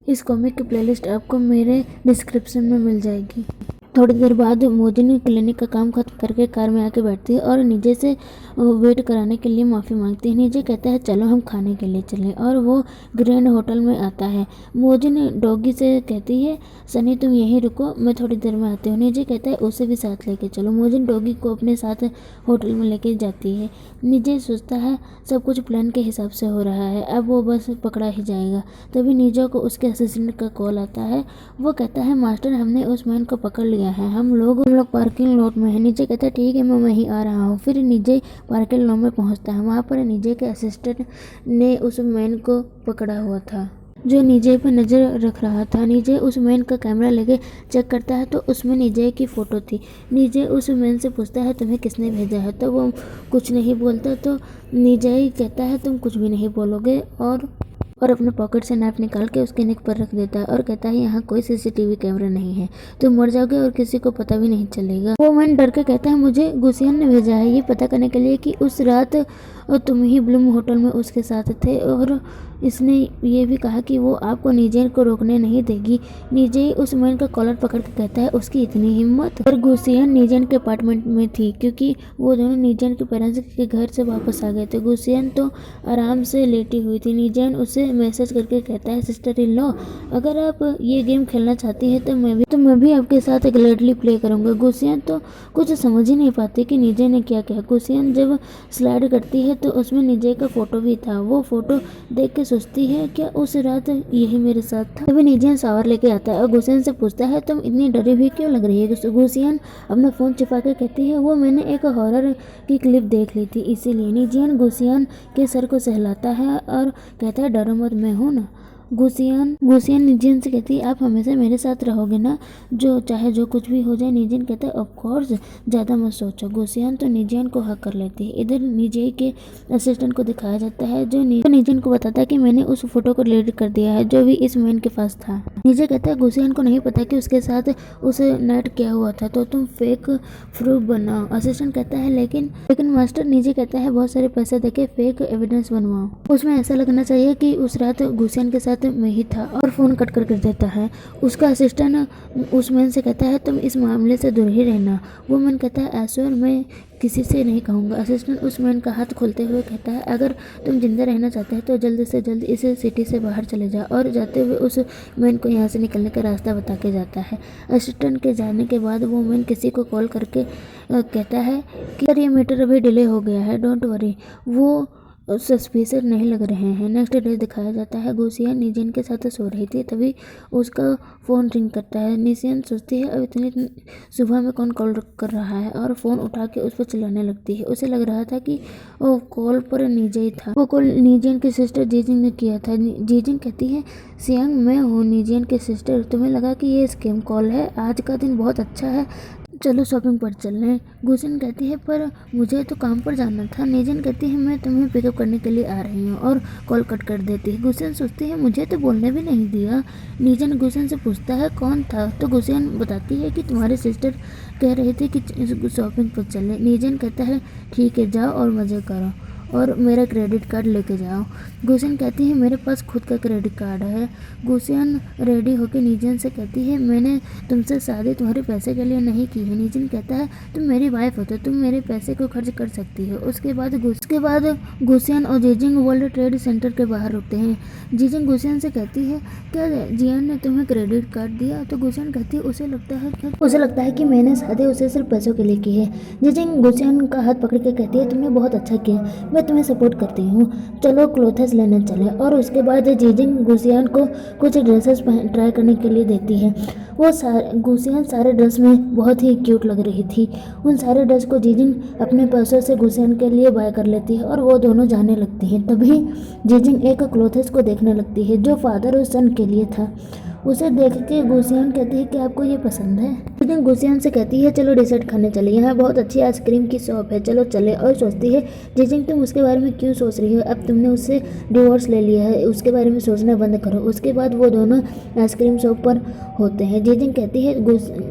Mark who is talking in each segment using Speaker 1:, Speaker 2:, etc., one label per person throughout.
Speaker 1: इस कॉमिक की प्लेलिस्ट आपको मेरे डिस्क्रिप्शन में मिल जाएगी। थोड़ी देर बाद मोजिन क्लिनिक का काम खत्म करके कार में आके बैठती है और निजे से वेट कराने के लिए माफ़ी मांगती है। निजे कहता है चलो हम खाने के लिए चलें और वो ग्रैंड होटल में आता है। मोजिन डॉगी से कहती है सनी तुम यहीं रुको, मैं थोड़ी देर में आती हूँ। निजे कहता है उसे भी साथ लेके चलो। मोजिन डॉगी को अपने साथ होटल में लेके जाती है। निजे सोचता है सब कुछ प्लान के हिसाब से हो रहा है, अब वो बस पकड़ा ही जाएगा। तभी निजे को उसके असिस्टेंट का कॉल आता है। वो कहता है मास्टर हमने उस मैन को पकड़ लिया है, हम लोग पार्किंग लॉट में है। निजे कहता है ठीक है मैं वहीं आ रहा हूँ। फिर निजे पार्किंग लॉट में पहुँचता है। वहाँ पर निजे के असिस्टेंट ने उस मैन को पकड़ा हुआ था जो निजे पर नज़र रख रहा था। निजे उस मैन का कैमरा लेके चेक करता है तो उसमें निजे की फ़ोटो थी। निजे उस मैन से पूछता है तुम्हें किसने भेजा है, तो वो कुछ नहीं बोलता। तो निजे कहता है तुम कुछ भी नहीं बोलोगे और अपने पॉकेट से नाइफ निकाल के उसके नेक पर रख देता है और कहता है यहाँ कोई सीसीटीवी कैमरा नहीं है, तुम मर जाओगे और किसी को पता भी नहीं चलेगा। वो मैन डर के कहता है मुझे गुसियन ने भेजा है ये पता करने के लिए कि उस रात तुम ही ब्लूम होटल में उसके साथ थे, और इसने ये भी कहा कि वो आपको निजे को रोकने नहीं देगी। निजे उस मैन का कॉलर पकड़ के कहता है उसकी इतनी हिम्मत। और गुसियन निजन के अपार्टमेंट में थी क्योंकि वो दोनों निजन के पेरेंट्स के घर से वापस आ गए थे। गुसियन तो आराम से लेटी हुई थी। निजन उसे मैसेज करके कहता है सिस्टर इन लॉ अगर आप ये गेम खेलना चाहती है तो मैं भी आपके साथ ग्लैडली प्ले करूँगा। गुसियन तो कुछ समझ ही नहीं पाती कि निजे ने क्या कहा। गुसियन जब स्लाइड करती है तो उसमें निजे का फोटो भी था। वो फोटो देख के सोचती है क्या उस रात यही मेरे साथ था। तभी निजे शावर लेके आता है और गुसियन से पूछता है तुम इतनी डरी हुई क्यों लग रही है। गुसियन अपना फ़ोन छिपा के कहती है वो मैंने एक हॉरर की क्लिप देख ली थी इसीलिए। निजियन गुसियन के सर को सहलाता है और कहता है डरो मत मैं हूँ ना। गुसियन निजियन से कहती है आप हमेशा मेरे साथ रहोगे ना, जो चाहे जो कुछ भी हो जाए। निजियन कहता है ऑफ कोर्स ज़्यादा मत सोचो। गुसियन तो निजियन को हक कर लेती है। इधर निजे के असिस्टेंट को दिखाया जाता है जो निजियन को बताता है कि मैंने उस फोटो को डिलीट कर दिया है जो भी इस मैन के पास था। निजे कहता है गुसियन को नहीं पता कि उसके साथ उस नाइट क्या हुआ था, तो तुम फेक प्रूफ बनाओ। असिस्टेंट कहता है लेकिन मास्टर। निजे कहता है बहुत सारे पैसे देके फेक एविडेंस बनवाओ, उसमें ऐसा लगना चाहिए कि उस रात गुसियन के साथ में ही था, और फोन कट कर देता है। उसका असिस्टेंट उस मैन से कहता है तुम इस मामले से दूर ही रहना। वो मैन कहता है ऐश्वर्य मैं किसी से नहीं कहूँगा। असिस्टेंट उस मैन का हाथ खोलते हुए कहता है अगर तुम जिंदा रहना चाहते हैं तो जल्द से जल्द इस सिटी से बाहर चले जाओ, और जाते हुए उस मैन को यहाँ से निकलने का रास्ता बता के जाता है। असिस्टेंट के जाने के बाद वो मैन किसी को कॉल करके कहता है कि ये मीटर अभी डिले हो गया है, डोंट वरी, वो सस्पिशियस नहीं लग रहे हैं। नेक्स्ट डे दिखाया जाता है गुसियन निजियन के साथ सो रही थी, तभी उसका फ़ोन रिंग करता है। निजियन सोचती है अब इतनी सुबह में कौन कॉल कर रहा है, और फ़ोन उठा के उस पर चिल्लाने लगती है। उसे लग रहा था कि वो कॉल पर निजे ही था। वो कॉल निजियन की सिस्टर जीजिन ने किया था। जीजिन कहती है सियांग मैं हूँ निजियन की सिस्टर, तुम्हें लगा कि ये स्कैम कॉल है, आज का दिन बहुत अच्छा है, चलो शॉपिंग पर चल रहे। गुसियन कहती है पर मुझे तो काम पर जाना था। निजियन कहती है मैं तुम्हें पिकअप करने के लिए आ रही हूँ, और कॉल कट कर देती है। गुसियन सोचती है मुझे तो बोलने भी नहीं दिया। निजियन गुसियन से पूछता है कौन था, तो गुसियन बताती है कि तुम्हारी सिस्टर कह रही थी कि शॉपिंग पर चलें। निजियन कहता है ठीक है जाओ और मज़े करो और मेरा क्रेडिट कार्ड लेके जाओ। गुसियन कहती है मेरे पास खुद का क्रेडिट कार्ड है। गुसियन रेडी होकर निजियन से कहती है मैंने तुमसे शादी तुम्हारे पैसे के लिए नहीं की है। निजियन कहता है तुम मेरी वाइफ हो तो तुम मेरे पैसे को खर्च कर सकती हो। उसके बाद गुसियन और जीजिंग वर्ल्ड ट्रेड सेंटर के बाहर रुकते हैं। जीजिंग गुसियन से कहती है क्या जियान ने तुम्हें क्रेडिट कार्ड दिया, तो गुसियन कहती है उसे लगता है कि मैंने शादी उसे सिर्फ पैसों के लिए की है। जीजिंग गुसियन का हाथ पकड़ के कहती है तुमने बहुत अच्छा किया, मैं तुम्हें सपोर्ट करती हूँ, चलो क्लोथेस लेने चले। और उसके बाद जीजिंग गुसियन को कुछ ड्रेसेस ट्राई करने के लिए देती है। गुसियन सारे ड्रेस में बहुत ही क्यूट लग रही थी। उन सारे ड्रेस को जीजिंग अपने पैसों से गुसियन के लिए बाय कर लेती है और वो दोनों जाने लगती हैं। तभी जीजिंग एक क्लोथेस को देखने लगती है जो फादर और सन के लिए था। उसे देख के गुसियन कहती है कि आपको ये पसंद है। जीजन गुसियान से कहती है चलो डेजर्ट खाने चले, यहाँ बहुत अच्छी आइसक्रीम की शॉप है, चलो चले। और सोचती है जीजन तुम उसके बारे में क्यों सोच रही हो, अब तुमने उससे डिवोर्स ले लिया है, उसके बारे में सोचना बंद करो। उसके बाद वो दोनों आइसक्रीम शॉप पर होते हैं। जीजन कहती है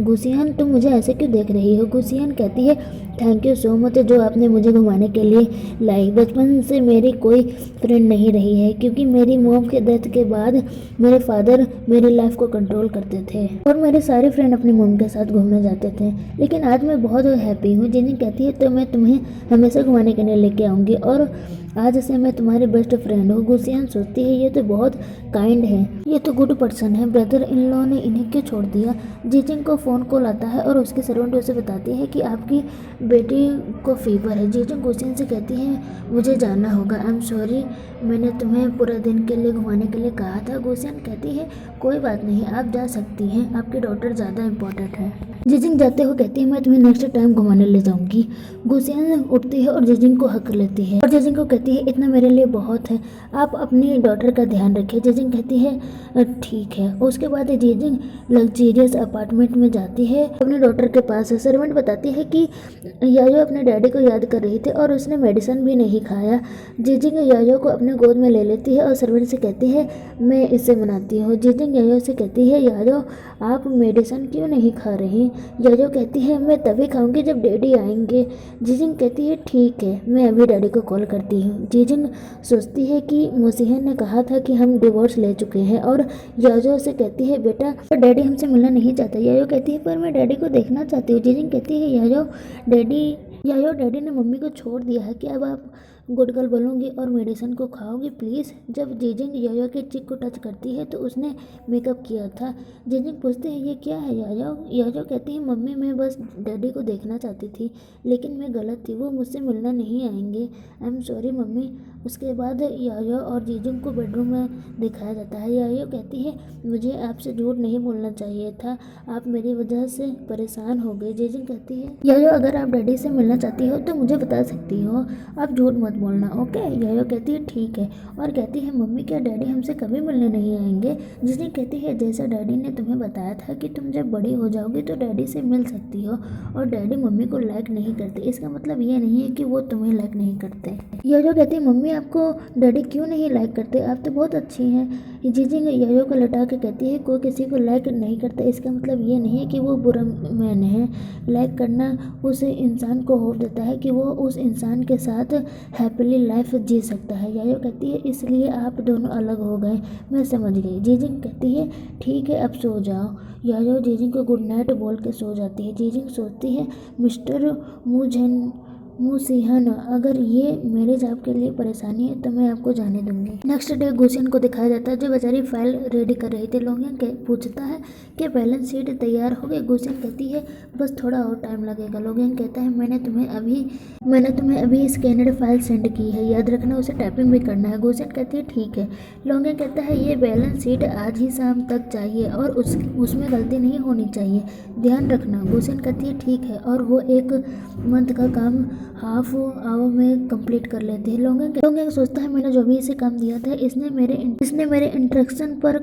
Speaker 1: गुसियान तुम मुझे ऐसे क्यों देख रही हो। गुसियान कहती है थैंक यू सो मच जो आपने मुझे घुमाने के लिए लाई। बचपन से मेरी कोई फ्रेंड नहीं रही है क्योंकि मेरी मॉम के डेथ के बाद मेरे फादर मेरी लाइफ को कंट्रोल करते थे और मेरे सारे फ्रेंड अपनी मॉम के साथ घूमने जाते थे, लेकिन आज मैं बहुत हैप्पी हूँ। जिन्हें कहती है तो मैं तुम्हें हमेशा घुमाने के लिए लेके आऊँगी और आज से मैं तुम्हारी बेस्ट फ्रेंड हूँ। गुसियान सोचती है ये तो बहुत काइंड है, ये तो गुड पर्सन है, ब्रदर इन लॉ ने इन्हें क्यों छोड़ दिया। जीजिंग को फ़ोन कॉल आता है और उसकी सर्वेंट उसे बताती है कि आपकी बेटी को फीवर है। जीजिंग गुसियान से कहती है मुझे जाना होगा, आई एम सॉरी मैंने तुम्हें पूरा दिन के लिए घुमाने के लिए कहा था। गुसियान कहती है कोई बात नहीं आप जा सकती हैं, आपकी डॉटर ज़्यादा इम्पोर्टेंट है। जीजिंग जाते हुए कहती है मैं तुम्हें नेक्स्ट टाइम घुमाने ले जाऊंगी। गुसियान उठती है और जीजिंग को हक लेती है और जीजिंग को कहती है इतना मेरे लिए बहुत है, आप अपनी डॉटर का ध्यान रखिए। जीजिंग कहती है ठीक है। उसके बाद जीजिंग लग्जरियस अपार्टमेंट में जाती है अपने डॉटर के पास। सर्वेंट बताती है कि यायो अपने डैडी को याद कर रही थी और उसने मेडिसिन भी नहीं खाया। जीजिंग यायो को अपने गोद में ले लेती है और सर्वेंट से कहती है मैं इसे मनाती हूँ। जीजिंग यायो से कहती है यायो आप मेडिसिन क्यों नहीं खा रही। यायो कहती है मैं तभी खाऊंगी जब डैडी आएंगे। जीजिंग कहती है ठीक है मैं अभी डैडी को कॉल करती हूँ। जीजिंग सोचती है कि मोसिहन ने कहा था कि हम डिवोर्स ले चुके हैं और यायो से कहती है बेटा पर डैडी हमसे मिलना नहीं चाहता। यायो कहती है पर मैं डैडी को देखना चाहती हूँ। जीजिंग कहती है यायो डैडी ने मम्मी को छोड़ दिया है कि अब आप गुड गर्ल बनोगी और मेडिसिन को खाओगी प्लीज़। जब जीजिंग यायो के चिक को टच करती है तो उसने मेकअप किया था। जीजिंग पूछते हैं ये क्या है यायो कहती है मम्मी मैं बस डैडी को देखना चाहती थी लेकिन मैं गलत थी, वो मुझसे मिलना नहीं आएंगे, आई एम सॉरी मम्मी। उसके बाद यायो और जीजिंग को बेडरूम में दिखाया जाता है। यायो कहती है मुझे आपसे झूठ नहीं बोलना चाहिए था, आप मेरी वजह से परेशान हो गए। जीजिंग कहती है यायो अगर आप डैडी से मिलना चाहती हो तो मुझे बता सकती हो, आप झूठ मत बोलना ओके। यायो कहती है ठीक है और कहती है मम्मी क्या डैडी हमसे कभी मिलने नहीं आएंगे। जिसने कहती है जैसा डैडी ने तुम्हें बताया था कि तुम जब बड़ी हो जाओगी तो डैडी से मिल सकती हो और डैडी मम्मी को लाइक नहीं करते, इसका मतलब ये नहीं है कि वो तुम्हें लाइक नहीं करते। यायो कहती है मम्मी आपको डैडी क्यों नहीं लाइक करते, आप तो बहुत अच्छी हैं। जीजिंग यायो को लटा के कहती है कोई किसी को लाइक नहीं करता इसका मतलब ये नहीं है कि वो बुरा मैन है। लाइक करना उस इंसान को होप देता है कि वो उस इंसान के साथ हैप्पीली लाइफ जी सकता है। यायो कहती है इसलिए आप दोनों अलग हो गए, मैं समझ गई। जीजिंग कहती है ठीक है अब सो जाओ। यायो जीजिंग को गुड नाइट बोल के सो जाती है। जीजिंग सोचती है मिस्टर मोसिहन अगर ये मैरिज आपके लिए परेशानी है तो मैं आपको जाने दूंगी। नेक्स्ट डे गुसियन को दिखाया जाता है जो बेचारी फाइल रेडी कर रही थी। लोंगियन पूछता है कि बैलेंस शीट तैयार हो गई। गुसियन कहती है बस थोड़ा और टाइम लगेगा। लोंगियन कहता है मैंने तुम्हें अभी स्कैनड फाइल सेंड की है, याद रखना उसे टाइपिंग भी करना है। गुसियन कहती है ठीक है। लोंगियन कहता है ये बैलेंस शीट आज ही शाम तक चाहिए और उसमें गलती नहीं होनी चाहिए, ध्यान रखना। गुसियन कहती है ठीक है और वो एक मंथ का काम हाफ आवर में कंप्लीट कर लेते हैं। लोंगियन सोचता है मैंने जो भी इसे काम दिया था इसने मेरे इंस्ट्रक्शन पर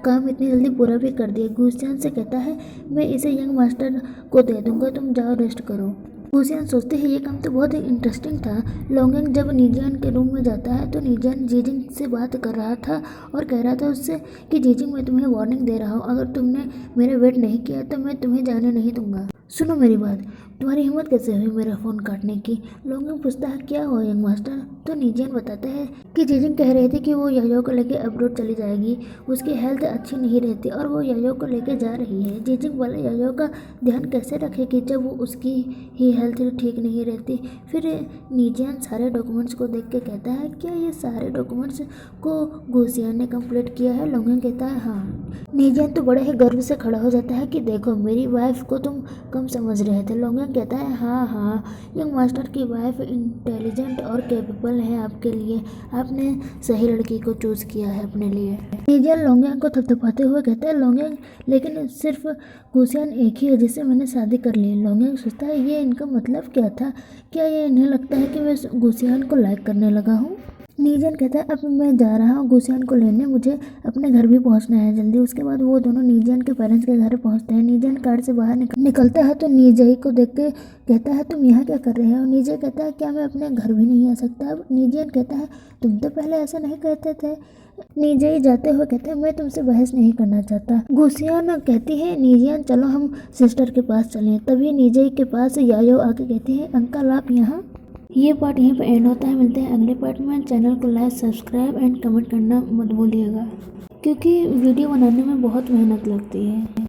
Speaker 1: काम इतनी जल्दी पूरा भी कर दिया। गुसियन से कहता है मैं इसे यंग मास्टर को दे दूंगा, तुम जाओ रेस्ट करो। गुसियन सोचते हैं ये काम तो बहुत ही इंटरेस्टिंग था। लोंगियन जब नीजियन के रूम में जाता है तो नीजियन जीजिंग से बात कर रहा था और कह रहा था उससे कि जीजिंग मैं तुम्हें वार्निंग दे रहा हूँ, अगर तुमने मेरा वेट नहीं किया तो मैं तुम्हें जाने नहीं दूंगा। सुनो मेरी बात, तुम्हारी हिम्मत कैसे हुई मेरा फ़ोन काटने की। लोंगियन पूछता है क्या हुआ यंग मास्टर। तो नीजियन बताता है कि जीजिंग कह रहे थे कि वो यायो को लेके अब्रॉड चली जाएगी, उसकी हेल्थ अच्छी नहीं रहती और वो यायो को लेके जा रही है। जीजिंग बोले यायो का ध्यान कैसे रखेगी जब वो उसकी ही हेल्थ ठीक नहीं रहती। फिर नीजियन सारे डॉक्यूमेंट्स को देख के कहता है क्या ये सारे डॉक्यूमेंट्स को गुसियन ने कंप्लीट किया है। लोंगियन कहता है हाँ। नीजियन तो बड़े ही गर्व से खड़ा हो जाता है कि देखो मेरी वाइफ को तुम कम समझ रहे थे। लोंगियन कहता है हाँ यंग मास्टर की वाइफ इंटेलिजेंट और कैपेबल है आपके लिए, आपने सही लड़की को चूज किया है अपने लिए। नीजियन लोंगियन को थपथपाते हुए कहता है लोंगियन लेकिन सिर्फ गुसियन एक ही है जिससे मैंने शादी कर ली। लोंगियन सोचता है ये इनका मतलब क्या था, क्या ये इन्हें लगता है कि मैं गुसियन को लाइक करने लगा हूँ। नीजन कहता है अब मैं जा रहा हूँ गुसियान को लेने, मुझे अपने घर भी पहुँचना है जल्दी। उसके बाद वो दोनों नीजन के पेरेंट्स के घर पहुँचते हैं। नीजन कार से बाहर निकलता है तो नीजई को देख के कहता है तुम यहाँ क्या कर रहे हो। नीजय कहता है क्या मैं अपने घर भी नहीं आ सकता। अब नीजन कहता है तुम तो पहले ऐसा नहीं कहते थे। नीजई जाते हुए कहते हैं मैं तुमसे बहस नहीं करना चाहता। गुसियान कहती है नीजियन चलो हम सिस्टर के पास चलें। तभी नीजई के पास यायो आके कहती है अंकल आप यहाँ। ये पार्ट यहीं पर एंड होता है। मिलते हैं अगले पार्ट में। चैनल को लाइक सब्सक्राइब एंड कमेंट करना मत भूलिएगा, क्योंकि वीडियो बनाने में बहुत मेहनत लगती है।